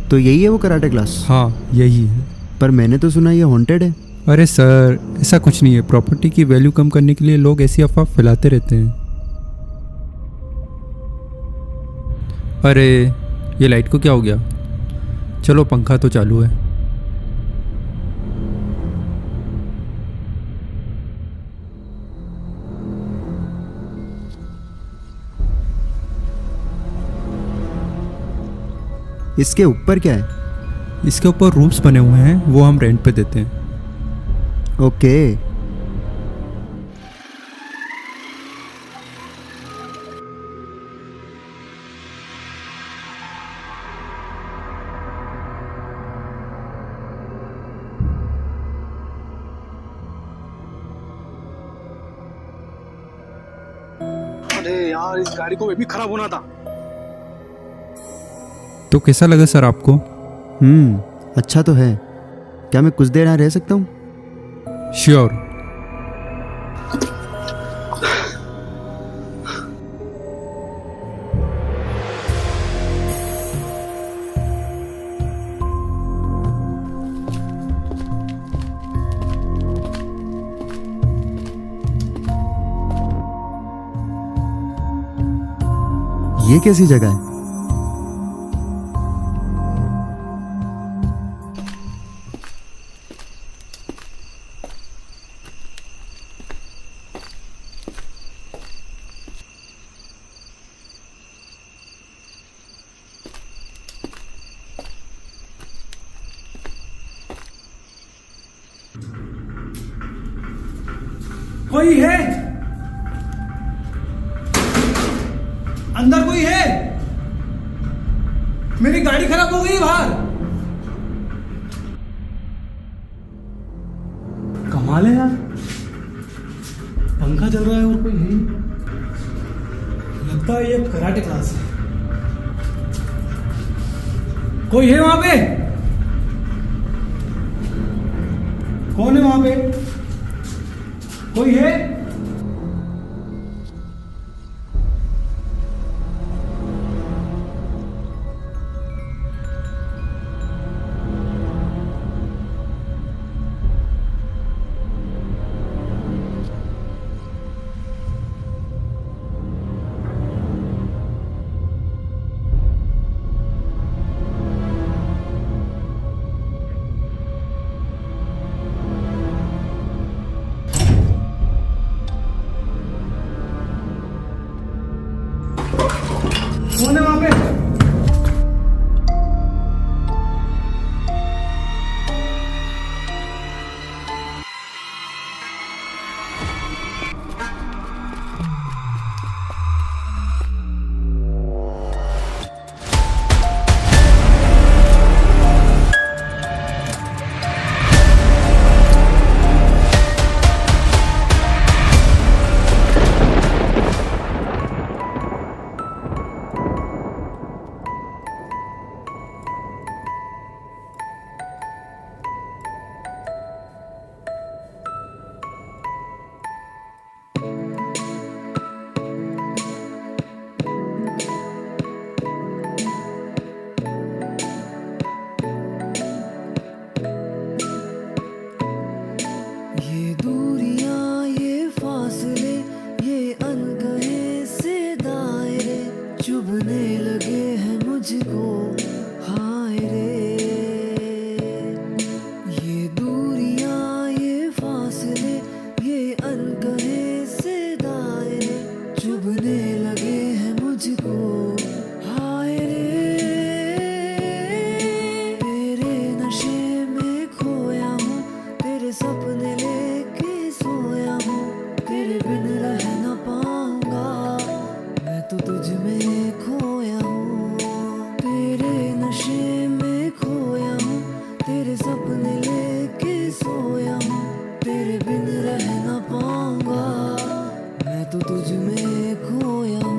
तो यही है वो कराटे क्लास? हाँ यही है। पर मैंने तो सुना ये हॉन्टेड है। अरे सर ऐसा कुछ नहीं है, प्रॉपर्टी की वैल्यू कम करने के लिए लोग ऐसी अफवाह फैलाते रहते हैं। अरे ये लाइट को क्या हो गया? चलो पंखा तो चालू है। इसके ऊपर क्या है? इसके ऊपर रूम्स बने हुए हैं, वो हम रेंट पे देते हैं। ओके। अरे यार इस गाड़ी को भी खराब होना था। तो कैसा लगा सर आपको? अच्छा तो है। क्या मैं कुछ देर यहाँ रह सकता हूँ? श्योर। ये कैसी जगह है? कोई है अंदर? कोई है? मेरी गाड़ी खराब हो गई बाहर। कमाल है यार, पंखा चल रहा है और कोई है नहीं। लगता है ये कराटे क्लास है। कोई है वहां पे? कौन है वहां पे? कोई है? कौन है वहां पे? ये दूरियां ये फासले ये अनकहे से दायरे चुभने लगे हैं मुझको, हाय रे। ये दूरियां ये फासले ये अनकहे से दायरे चुभने लगे हैं मुझको, हाय रे। तेरे नशे में खोया हूँ, तेरे सपने लेके सोया हूँ, तेरे बिन रह न पाऊंगा, मैं तो तुझ में खोया हूँ। तेरे नशे में खोया हूँ, तेरे सपने लेके सोया हूँ, तेरे बिन रह न पाऊंगा, मैं तो तुझ में खोया हूँ।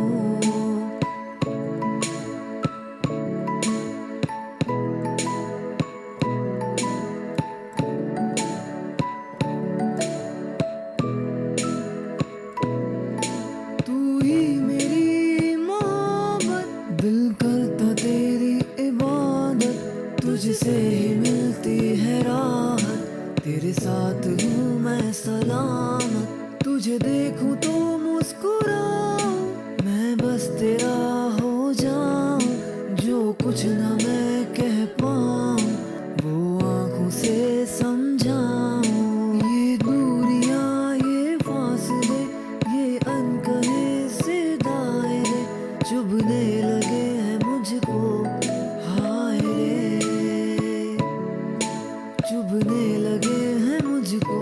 तू ही मेरी मोहब्बत, दिल करता तेरी इबादत, तुझे देखूं तो मुस्कुराऊं, मैं बस तेरा हो जाऊं, जो कुछ ना मैं कह पाऊं वो आंखों से समझाऊं। ये दूरियां, ये फासले, ये अनकहे से दायरे चुभने लगे हैं मुझको, हाय रे चुभने लगे हैं मुझको,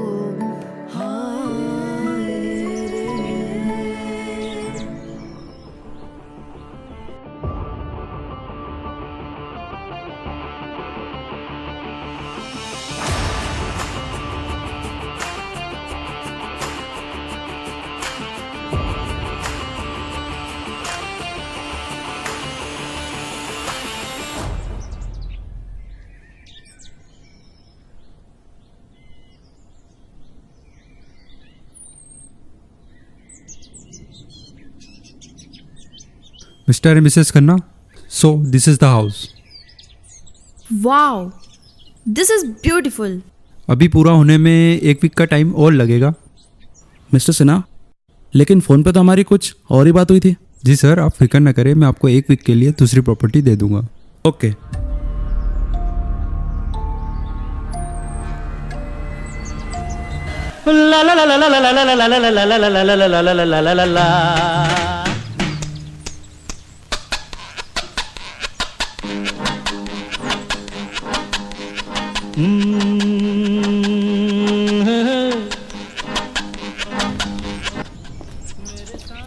हाय रे। Mister and Mrs Khanna, so this is the house. Wow, this is beautiful. अभी पूरा होने में 1 वीक का टाइम और लगेगा। मिस्टर सिन्हा, लेकिन फ़ोन पे तो हमारी कुछ और ही बात हुई थी। जी सर, आप फिक्र न करें, मैं आपको 1 वीक के लिए दूसरी प्रॉपर्टी दे दूंगा। ओके।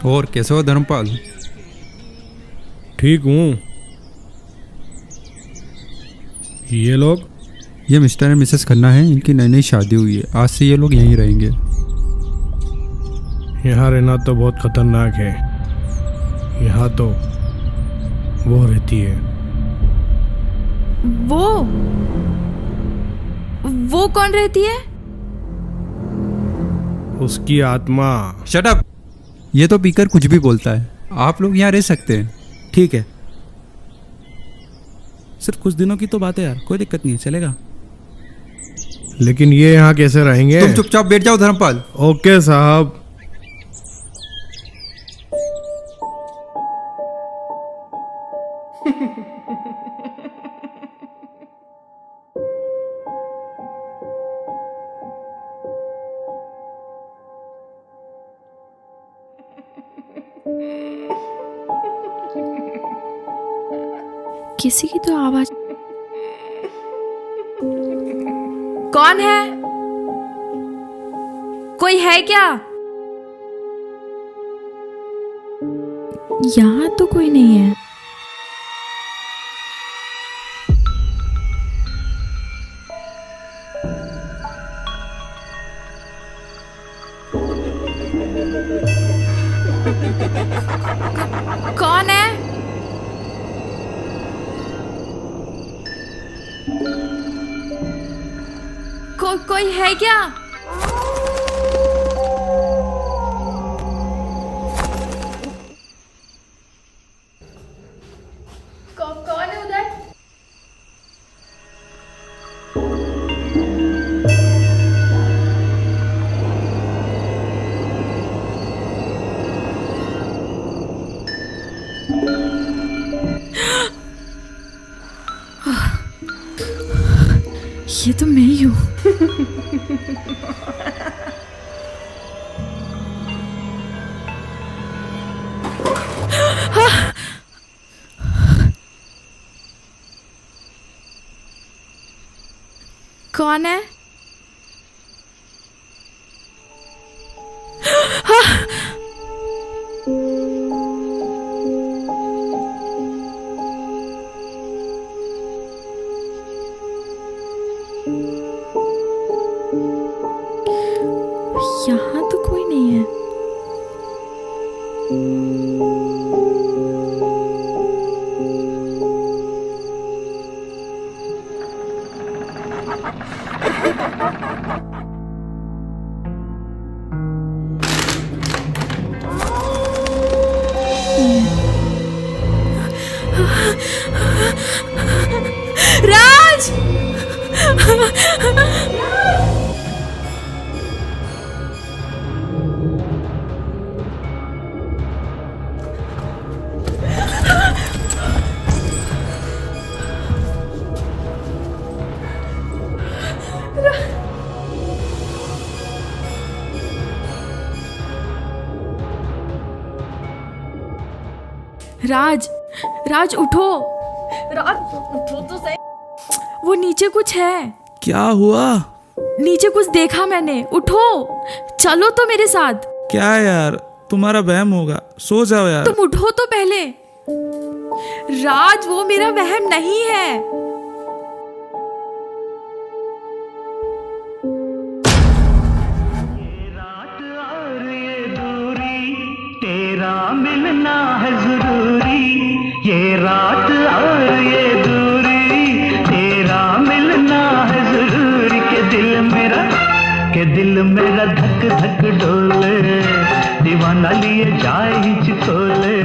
और कैसे हो धर्मपाल? ठीक हूँ। ये लोग ये मिस्टर एंड मिसेस खन्ना हैं, इनकी नई नई शादी हुई है। आज से ये लोग यहीं रहेंगे। यहाँ रहना तो बहुत खतरनाक है। यहाँ तो वो रहती है। वो कौन रहती है? उसकी आत्मा। Shut up! ये तो पीकर कुछ भी बोलता है। आप लोग यहाँ रह सकते हैं। ठीक है, सिर्फ कुछ दिनों की तो बात है यार, कोई दिक्कत नहीं है, चलेगा। लेकिन ये यहाँ कैसे रहेंगे? तुम चुपचाप बैठ जाओ धर्मपाल। ओके साहब। किसी की तो आवाज। कौन है? कोई है क्या? यहाँ तो कोई नहीं है। कौन है? कोई है क्या? कौन है उधर? ये तो मैं ही हूँ। कौन है? यहाँ तो कोई नहीं है। राज! राज, राज उठो। राज उठो तो सही। वो नीचे कुछ है। क्या हुआ? नीचे कुछ देखा मैंने। उठो, चलो तो मेरे साथ। क्या यार, तुम्हारा वहम होगा, सो जाओ यार। तुम उठो तो पहले। राज, वो मेरा वहम नहीं है। तेरा मिलना है जरूरी, ये रात और ये दूरी, तेरा मिलना है जरूरी। के दिल मेरा धक धक डोले, दीवाना लिए जाए हिचकोले।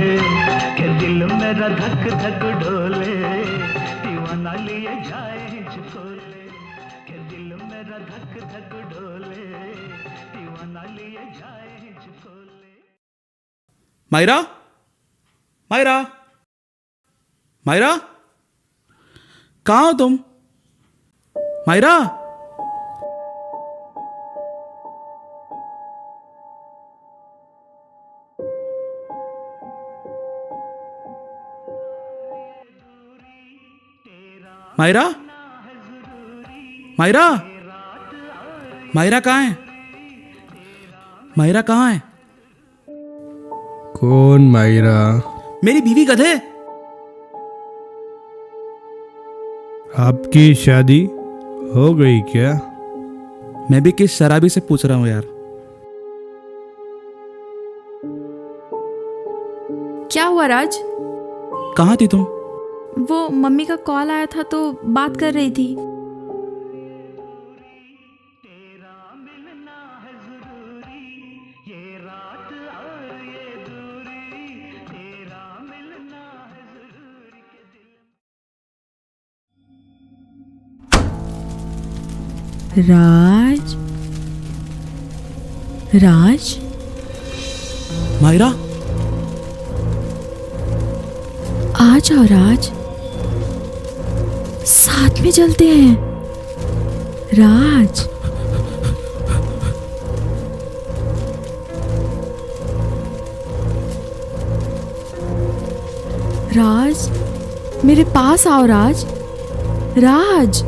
के दिल मेरा धक धक डोले, दीवाना लिए जाए हिचकोले। के दिल मेरा धक धक डोले, दीवाना लिए जाए हिचकोले। मायरा, मायरा, मायरा, कहाँ हो तुम? मायरा, मायरा, मायरा, मायरा कहाँ है? मायरा कहाँ है? कौन मायरा? मेरी बीवी गधे। आपकी शादी हो गई क्या? मैं भी किस शराबी से पूछ रहा हूँ यार। क्या हुआ राज? कहाँ थी तुम? वो मम्मी का कॉल आया था तो बात कर रही थी। राज, राज, मायरा, आ जाओ राज, साथ में चलते हैं। राज, राज, मेरे पास आओ राज। राज,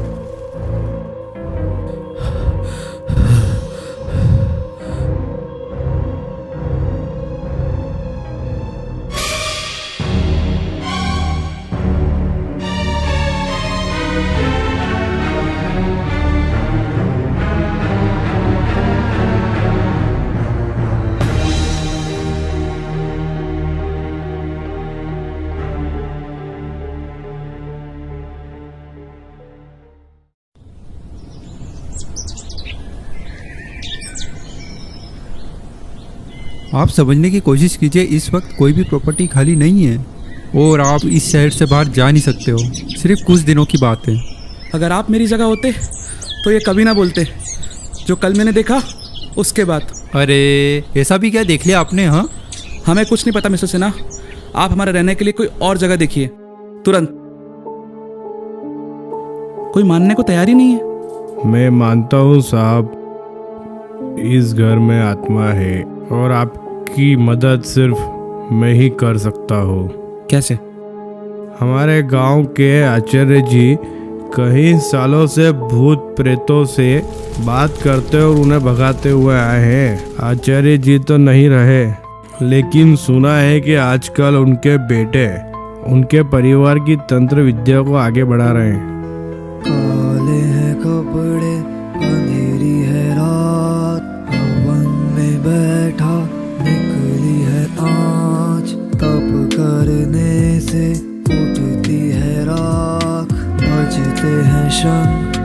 आप समझने की कोशिश कीजिए, इस वक्त कोई भी प्रॉपर्टी खाली नहीं है और आप इस शहर से बाहर जा नहीं सकते हो। सिर्फ कुछ दिनों की बात है। अगर आप मेरी जगह होते तो ये कभी ना बोलते। जो कल मैंने देखा उसके बाद। अरे ऐसा भी क्या देख लिया आपने? हाँ, हमें कुछ नहीं पता मिस्टर सिन्हा। आप हमारे रहने के लिए कोई और जगह देखिए तुरंत। कोई मानने को तैयार ही नहीं है। मैं मानता हूँ साहब, इस घर में आत्मा है और आपकी मदद सिर्फ मैं ही कर सकता हूँ। कैसे? हमारे गांव के आचार्य जी कई सालों से भूत प्रेतों से बात करते और उन्हें भगाते हुए आए हैं। आचार्य जी तो नहीं रहे, लेकिन सुना है कि आजकल उनके बेटे उनके परिवार की तंत्र विद्या को आगे बढ़ा रहे हैं। काले हैं कपड़े, अंधेरी है रात, हवन में बैठा निकली है आँच। तप करने से उठती है राख, बजते हैं शंख,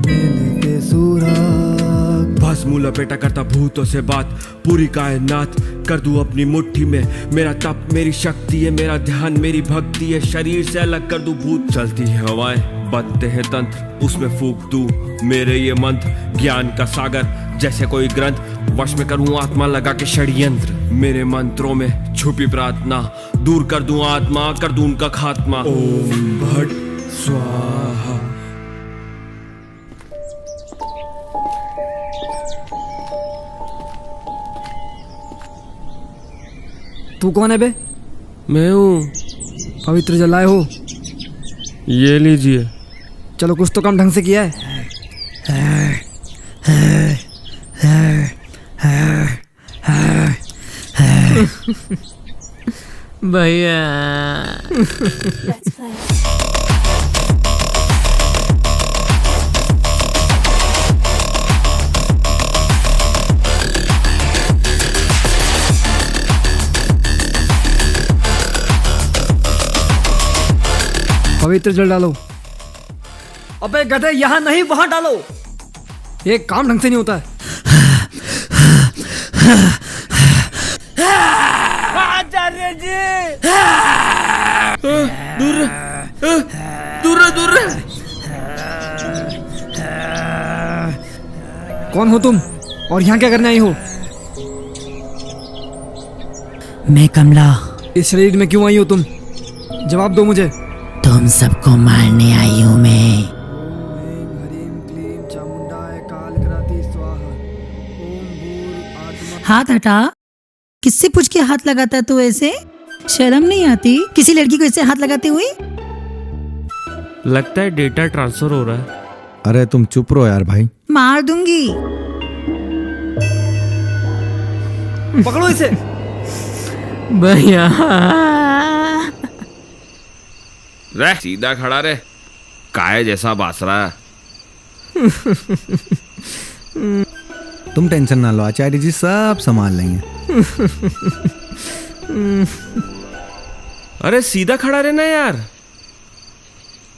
मिलके सुराग। भस्म लपेटा करता भूतों से बात, पूरी कायनात कर दूं अपनी मुट्ठी में। मेरा तप मेरी शक्ति है, मेरा ध्यान मेरी भक्ति है। शरीर से अलग कर दूं भूत। चलती है हवाएं, बदते हैं तंत्र, उसमें फूंक दूं मेरे ये मंत्र। ज्ञान का सागर जैसे कोई ग्रंथ, वश में करूं आत्मा लगा के षड्यंत्र। मेरे मंत्रों में छुपी प्रार्थना, दूर कर दूं आत्मा, कर दूं उनका खात्मा। ओम भट स्वाहा। तू कौन है बे? मैं हूँ पवित्र जल लाए हो? ये लीजिए। चलो कुछ तो काम ढंग से किया है। भैया पवित्र जल डालो। अबे गधे, यहाँ नहीं वहां डालो। ये काम ढंग से नहीं होता है। आचार्य जी दूर दूर। कौन हो तुम और यहाँ क्या करने आई हो? मैं कमला। इस शरीर में क्यों आई हो तुम? जवाब दो मुझे। तुम सबको मारने आई हूँ मैं। हाथ हटा। किससे पूछ के हाथ लगाता तू ऐसे? शर्म नहीं आती किसी लड़की को ऐसे हाथ लगाते हुए? लगता है डेटा ट्रांसफर हो रहा है। अरे तुम चुप रहो यार भाई। मार दूंगी। पकड़ो इसे। भैया रे सीधा खड़ा रे, काय जैसा बास रहा है। तुम टेंशन ना लो, आचार्य जी सब संभाल लेंगे। अरे सीधा खड़ा रहना यार।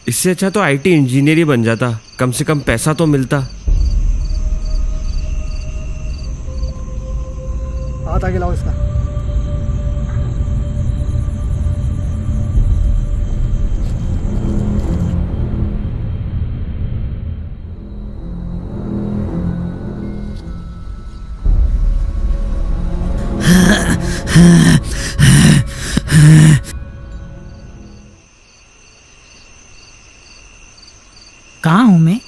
इससे अच्छा तो आईटी इंजीनियर ही बन जाता, कम से कम पैसा तो मिलता। हाथ आगे लाओ इसका। कहाँ हूँ मैं?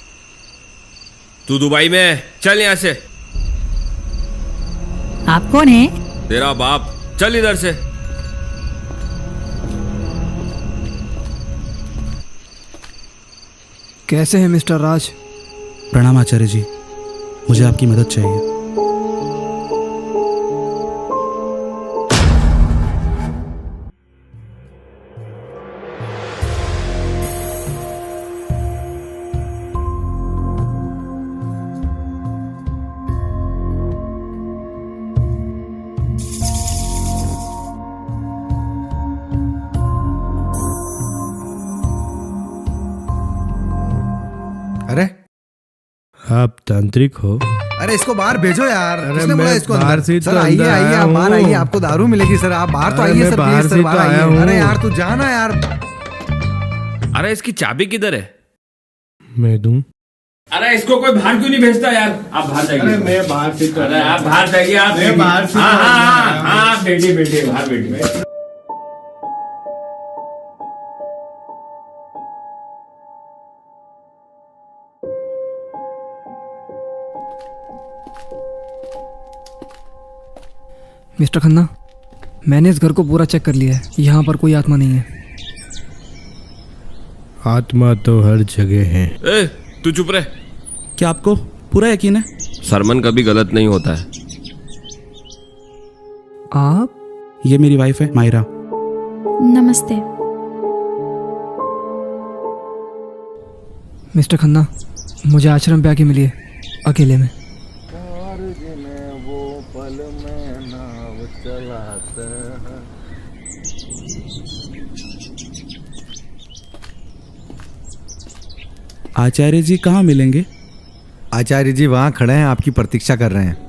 तू दुबई में, चल यहाँ से। आप कौन है? तेरा बाप, चल इधर से। कैसे हैं मिस्टर राज? प्रणाम आचार्य जी, मुझे आपकी मदद चाहिए। अरे आप तांत्रिक हो? अरे इसको बाहर भेजो यार। अरे किसने बोला मैं इसको बाहर अंदर? से सर तो आइए अंदर आइए, आया आप बाहर हूँ। आइए, आपको दारू मिलेगी सर। आप बाहर तो अरे आइए मैं सर, बाहर प्लीज से सर तो बाहर आया आइए। हूँ। अरे यार तू जाना यार। अरे इसकी चाबी किधर है? मैं दूं? अरे इसको कोई बाहर क्यों नहीं भेजता यार? आप बाहर जाइए। अरे मैं बाहर से तो अरे आप बाहर जाइए। आप मैं बाहर से हाँ हाँ हाँ, बैठिए बैठिए, बाहर बैठिए। मिस्टर खन्ना, मैंने इस घर को पूरा चेक कर लिया है। यहाँ पर कोई आत्मा नहीं है। आत्मा तो हर जगह है। ए, तू चुप रहे। क्या आपको पूरा यकीन है? सरमन कभी गलत नहीं होता है। आप? ये मेरी वाइफ है मायरा। नमस्ते। मिस्टर खन्ना, मुझे आश्रम पे आके मिलिए अकेले में। आचार्य जी कहाँ मिलेंगे? आचार्य जी वहाँ खड़े हैं, आपकी प्रतीक्षा कर रहे हैं।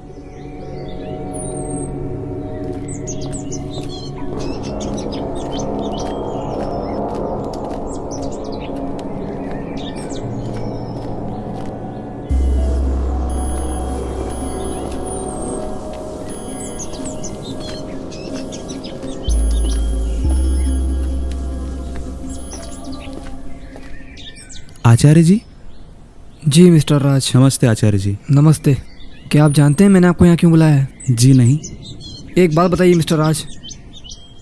आचार्य जी? जी मिस्टर राज। नमस्ते आचार्य जी। नमस्ते। क्या आप जानते हैं मैंने आपको यहाँ क्यों बुलाया है? जी नहीं। एक बात बताइए मिस्टर राज,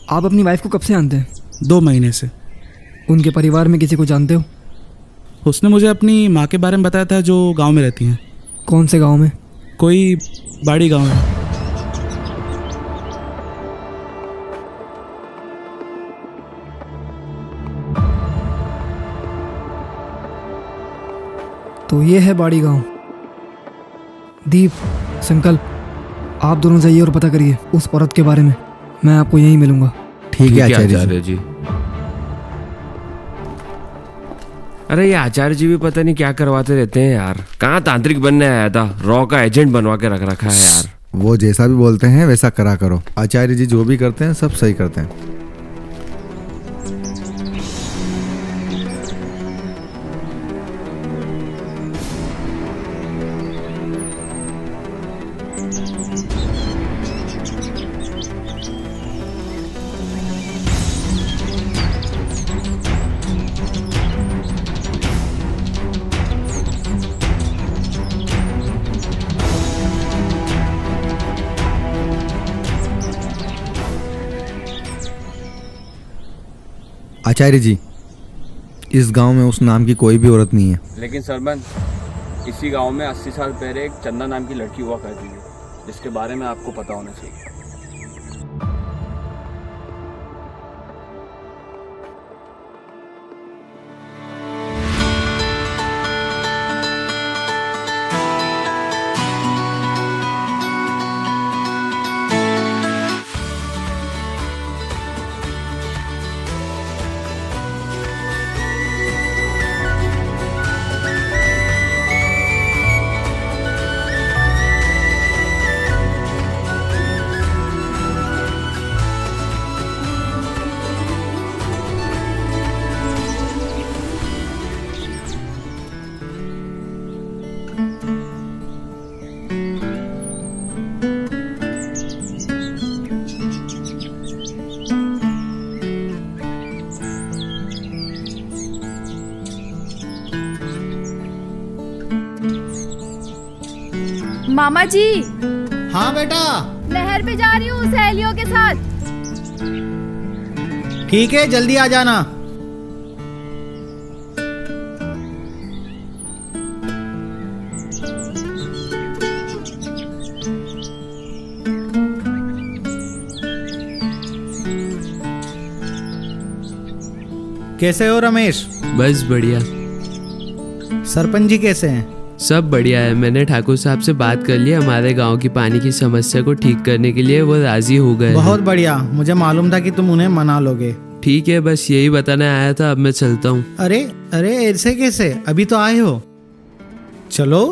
आप अपनी वाइफ को कब से जानते हैं? 2 महीने से। उनके परिवार में किसी को जानते हो? उसने मुझे अपनी माँ के बारे में बताया था जो गांव में रहती हैं। कौन से गांव में? कोई बाड़ी गांव है। तो ये है बाड़ी गांव। दीप, संकल्प, आप दोनों जाइए और पता करिए उस औरत के बारे में। मैं आपको यहीं मिलूंगा। ठीक है आचार्य आचार्य जी। अरे ये आचार्य जी भी पता नहीं क्या करवाते रहते हैं यार। कहाँ तांत्रिक बनने आया था, रॉ का एजेंट बनवा के रख रखा है यार। वो जैसा भी बोलते हैं वैसा करा करो। आचार्य जी जो भी करते हैं सब सही करते हैं। आचार्य जी, इस गांव में उस नाम की कोई भी औरत नहीं है। लेकिन सरपंच, इसी गांव में 80 साल पहले एक चंदा नाम की लड़की हुआ करती थी, जिसके बारे में आपको पता होना चाहिए। मामा जी। हाँ बेटा। नहर पे जा रही हूँ सहेलियों के साथ। ठीक है, जल्दी आ जाना। कैसे हो रमेश? बस बढ़िया। सरपंच जी कैसे हैं? सब बढ़िया है। मैंने ठाकुर साहब से बात कर ली, हमारे गांव की पानी की समस्या को ठीक करने के लिए वो राजी हो गए। बहुत बढ़िया, मुझे मालूम था कि तुम उन्हें मना लोगे। ठीक है, बस यही बताने आया था। अब मैं चलता हूँ। अरे अरे, ऐसे कैसे? अभी तो आए हो। चलो।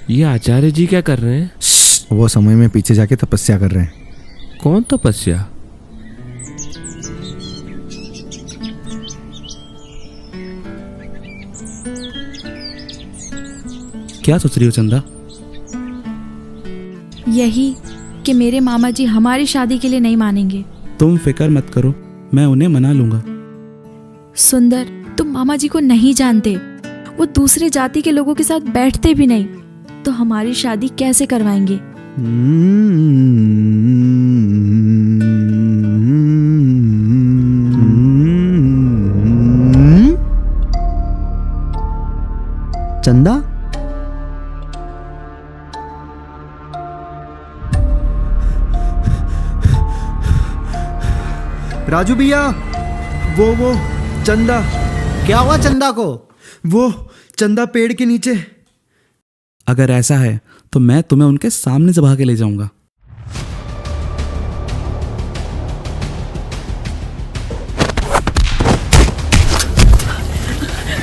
ये आचार्य जी क्या कर रहे हैं? वो समय में पीछे जाके तपस्या कर रहे हैं। कौन तपस्या? क्या सोच रही हो चंदा? यही कि मेरे मामा जी हमारी शादी के लिए नहीं मानेंगे। तुम फिक्र मत करो, मैं उन्हें मना लूंगा। सुंदर, तुम मामा जी को नहीं जानते। वो दूसरे जाति के लोगों के साथ बैठते भी नहीं, तो हमारी शादी कैसे करवाएंगे? चंदा, राजू भैया, वो चंदा। क्या हुआ चंदा को? वो चंदा पेड़ के नीचे। अगर ऐसा है तो मैं तुम्हें उनके सामने से भाग के ले जाऊंगा।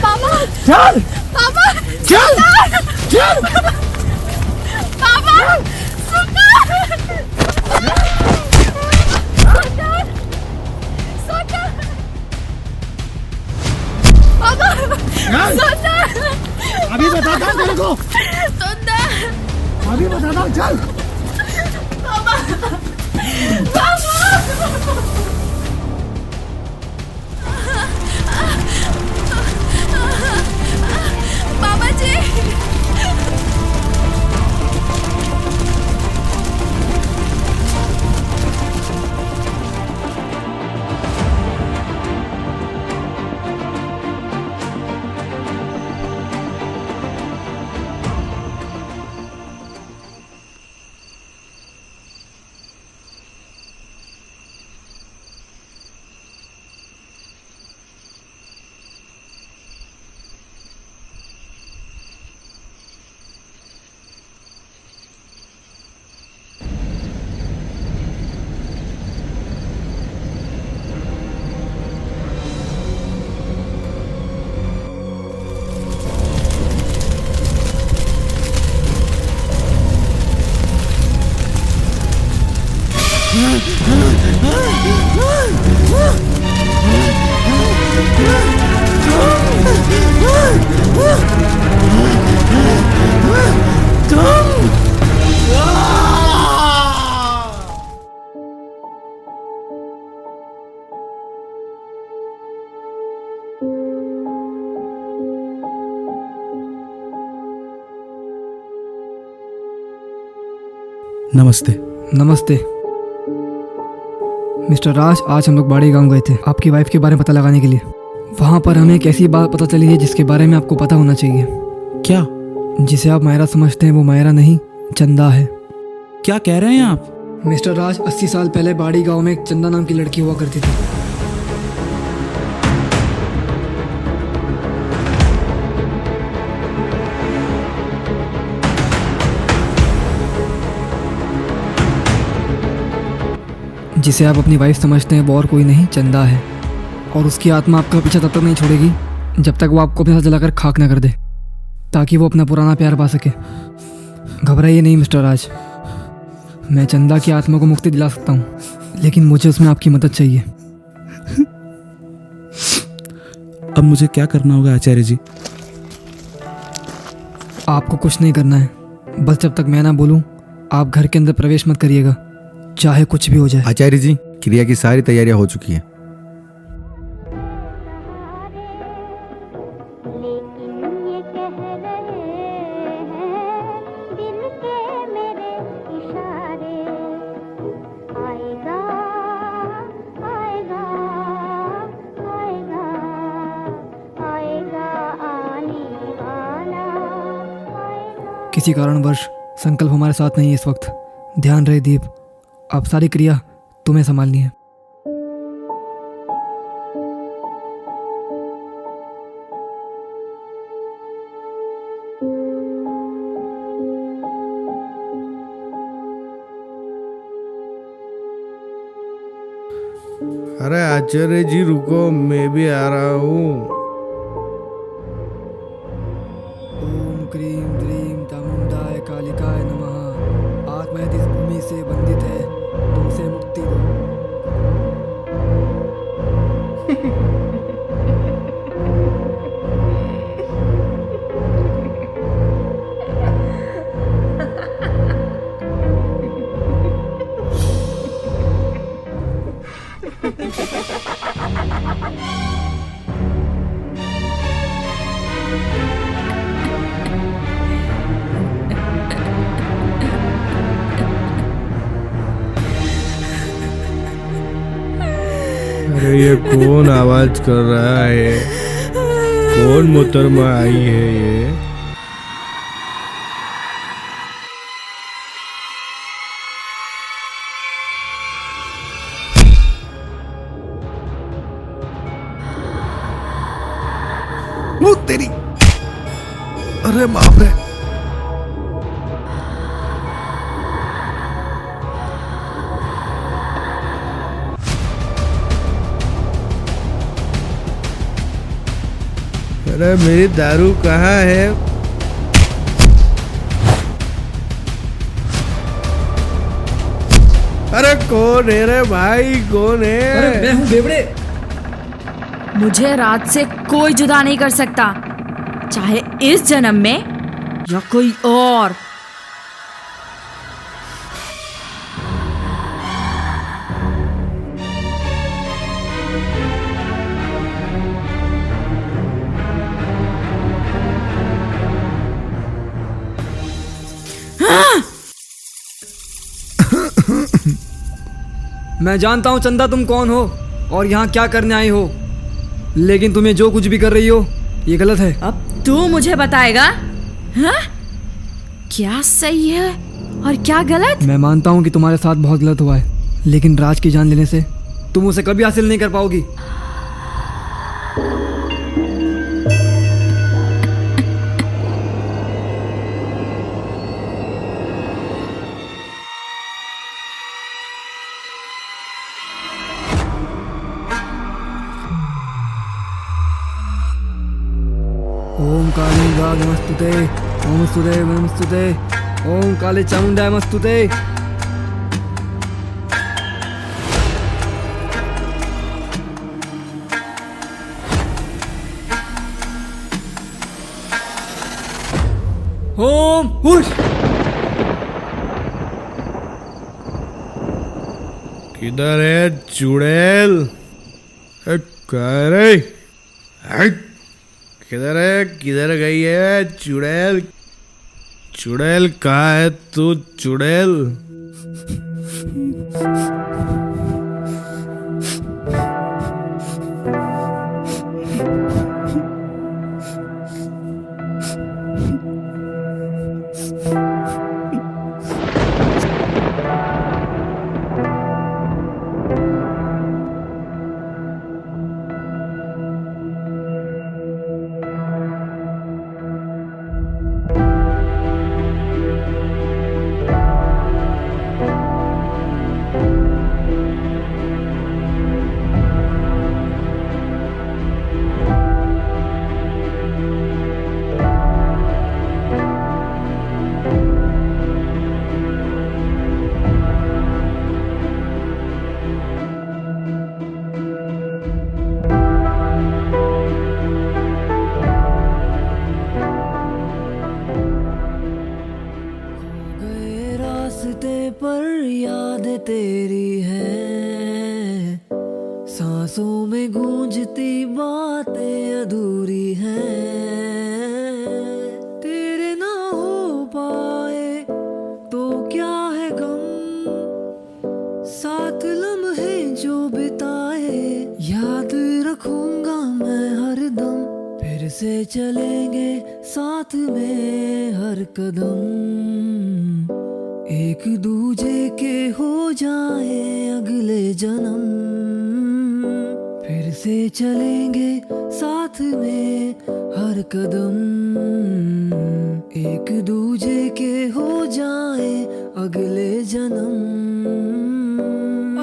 पापा! चल! पापा! चल! चल! पापा! सुनो! दादा चल। मामा जी। नमस्ते। नमस्ते मिस्टर राज, आज हम लोग बाड़ी गांव गए थे आपकी वाइफ के बारे में पता लगाने के लिए। वहाँ पर हमें एक ऐसी बात पता चली है जिसके बारे में आपको पता होना चाहिए। क्या? जिसे आप मायरा समझते हैं वो मायरा नहीं, चंदा है। क्या कह रहे हैं आप? मिस्टर राज, 80 साल पहले बाड़ी गांव में एक चंदा नाम की लड़की हुआ करती थी। जिसे आप अपनी वाइफ समझते हैं वो और कोई नहीं, चंदा है। और उसकी आत्मा आपका पीछा तब तक नहीं छोड़ेगी जब तक वो आपको अपने साथ जलाकर खाक न कर दे, ताकि वो अपना पुराना प्यार पा सके। घबराइए नहीं मिस्टर राज, मैं चंदा की आत्मा को मुक्ति दिला सकता हूँ, लेकिन मुझे उसमें आपकी मदद चाहिए। अब मुझे क्या करना होगा आचार्य जी? आपको कुछ नहीं करना है, बस जब तक मैं ना बोलूँ आप घर के अंदर प्रवेश मत करिएगा, चाहे कुछ भी हो जाए। आचार्य जी, क्रिया की सारी तैयारियां हो चुकी हैं। किसी कारणवश संकल्प हमारे साथ नहीं है इस वक्त। ध्यान रहे दीप, अब सारी क्रिया तुम्हें संभालनी है। अरे आचार्य जी रुको, मैं भी आ रहा हूँ। ओम क्रीम द्रीम चामुंडाय कालिकाय नमः। आत्मा यदि इस भूमि से बंधित है तो उसे मुक्ति दो। अरे ये कौन आवाज कर रहा है? कौन मोहतरमा आई है ये? वो तेरी, अरे बाप रे। अरे मेरी दारू कहाँ है? अरे कौन है रे भाई, कौन है? अरे मैं हूँ बेवड़े। मुझे रात से कोई जुदा नहीं कर सकता, चाहे इस जन्म में या कोई और। मैं जानता हूँ चंदा तुम कौन हो और यहाँ क्या करने आई हो, लेकिन तुम्हें जो कुछ भी कर रही हो ये गलत है। अब तू मुझे बताएगा हाँ? क्या सही है और क्या गलत? मैं मानता हूँ कि तुम्हारे साथ बहुत गलत हुआ है, लेकिन राज की जान लेने से तुम उसे कभी हासिल नहीं कर पाओगी। ओम काली नमस्तुते, ओम स्तुते नमस्तुते, ओम काली चामुंडाय नमस्तुते। ओम हुश। किधर है चुड़ैल? कह रे, किधर है, किधर गई है चुड़ैल? चुड़ैल कहाँ है तू चुड़ैल? पर याद तेरी है, सांसों में गूंजती बातें अधूरी हैं। तेरे ना हो पाए तो क्या है गम, साथ लम्हे जो बिताए याद रखूंगा मैं हरदम। फिर से चलेंगे साथ में हर कदम, एक दूजे के हो जाए अगले जन्म। फिर से चलेंगे साथ में हर कदम, एक दूजे के हो जाए अगले जन्म।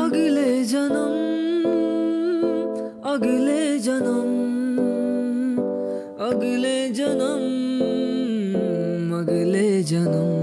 अगले जन्म, अगले जन्म, अगले जन्म, अगले जन्म।